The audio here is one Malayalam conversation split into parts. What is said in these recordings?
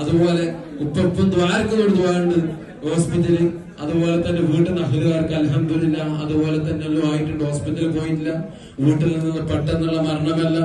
അതുപോലെ ഉപ്പം ദ്വാരക്കോട് ദ്വാരുണ്ട് ഹോസ്പിറ്റല്. അതുപോലെ തന്നെ വീട്ടിൽ നിന്ന് അഹ്ലുകാർക്ക് അൽഹംദുലില്ലാ അതുപോലെ തന്നെ എല്ലാം ആയിട്ടുണ്ട്. ഹോസ്പിറ്റലിൽ പോയിട്ടില്ല, വീട്ടിൽ നിന്ന് പെട്ടെന്നുള്ള മരണമല്ല,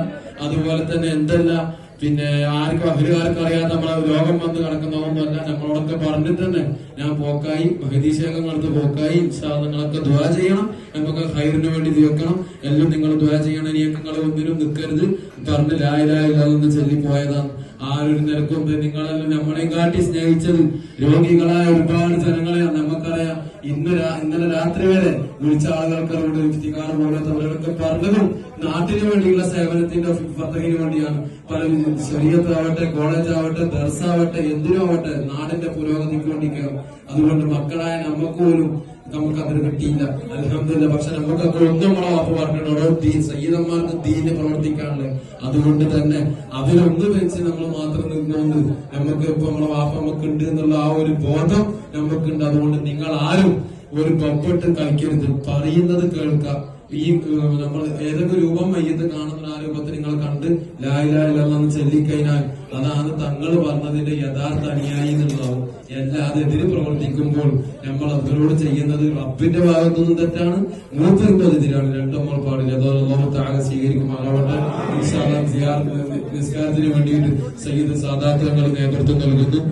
അതുപോലെ തന്നെ എന്തല്ല പിന്നെ ആർക്കും അഹ്ലുകാർക്ക് അറിയാതെ നമ്മളെ രോഗം വന്ന് കിടക്കുന്നതൊന്നുമല്ല. നമ്മളോടൊക്കെ പറഞ്ഞിട്ട് തന്നെ ഞാൻ പോക്കായി മഹദീശേഖങ്ങൾക്ക് പോക്കായി നിങ്ങളൊക്കെ ദുആ ചെയ്യണം, നമുക്ക് ഹൈറിന് വേണ്ടി വെക്കണം, എല്ലാം നിങ്ങൾ ദുആ ചെയ്യണം, ഇനിയൊക്കെ നിങ്ങൾ ഒന്നിനും നിൽക്കരുത് പറഞ്ഞ് ലാ ഇലാഹ ഇല്ലല്ലാഹ് ചൊല്ലി പോയതാണ്. ആരൊരു നിരക്കും നിങ്ങളെല്ലാം നമ്മളെയും കാട്ടി സ്നേഹിച്ചത് രോഗികളായ ഒരുപാട് ജനങ്ങളെയാണ്. നമുക്കറിയാം ഇന്നലെ രാത്രി വരെ വിളിച്ച ആളുകൾക്കവരോട് ഇഫ്തിഖാർ പോലത്തവരൊക്കെ പറഞ്ഞതും നാട്ടിന് വേണ്ടിയുള്ള സേവനത്തിന്റെ ഫതഹിന് വേണ്ടിയാണ്. പല ശരീഅത്താവട്ടെ, കോളേജ് ആവട്ടെ, ദർസാവട്ടെ, എന്തിനാവട്ടെ നാടിന്റെ പുരോഗതിക്ക് വേണ്ടിയാണ്. അതുകൊണ്ട് മക്കളായ നമുക്ക് പോലും നമുക്കതിന് കിട്ടിയില്ല അൽഹംദുലില്ലാ. പക്ഷെ നമുക്കൊക്കെ ഒന്നും നമ്മളെ വാപ്പ പറഞ്ഞിട്ടുണ്ടോ സയ്യിദന്മാർക്ക് ദീന് പ്രവർത്തിക്കാനുള്ളത്. അതുകൊണ്ട് തന്നെ അതിലൊന്ന് വെച്ച് നമ്മൾ മാത്രം നിന്നുകൊണ്ട് നമുക്ക് ഇപ്പൊ നമ്മളെ വാപ്പ നമുക്കുണ്ട് എന്നുള്ള ആ ഒരു ബോധം നമുക്കുണ്ട്. അതുകൊണ്ട് നിങ്ങൾ ആരും ഒരു പപ്പിട്ട് കളിക്കരുത്, പറയുന്നത് കേൾക്കുക. ഈ നമ്മൾ ഏതൊക്കെ രൂപം മയ്യത്ത് കാണുന്ന ആ രൂപത്തിൽ നിങ്ങൾ കണ്ട് ലാ ഇലാഹ ഇല്ലല്ലാഹ് ചൊല്ലിക്കഴിഞ്ഞാൽ അതാണ് തങ്ങൾ പറഞ്ഞതിന്റെ യഥാർത്ഥ അനുയായി എന്നുള്ളതാവും. അല്ലാതെ എതിര് പ്രവർത്തിക്കുമ്പോൾ നമ്മൾ അവരോട് ചെയ്യുന്നത് റബ്ബിന്റെ ഭാഗത്തുനിന്നും തെറ്റാണ്, മൂപ്പറിന്റെ എതിരാണ്. രണ്ടും നമ്മൾ പാടില്ല. അതോ അല്ലാഹു തആല സ്വീകരിക്കുമാറാവട്ടെ. ഇൻഷാ അല്ലാഹ് നിസ്കാരത്തിന് വേണ്ടിയിട്ട് സയ്യിദ് സാദാത്ത് തങ്ങൾ നേതൃത്വം നൽകുന്നു.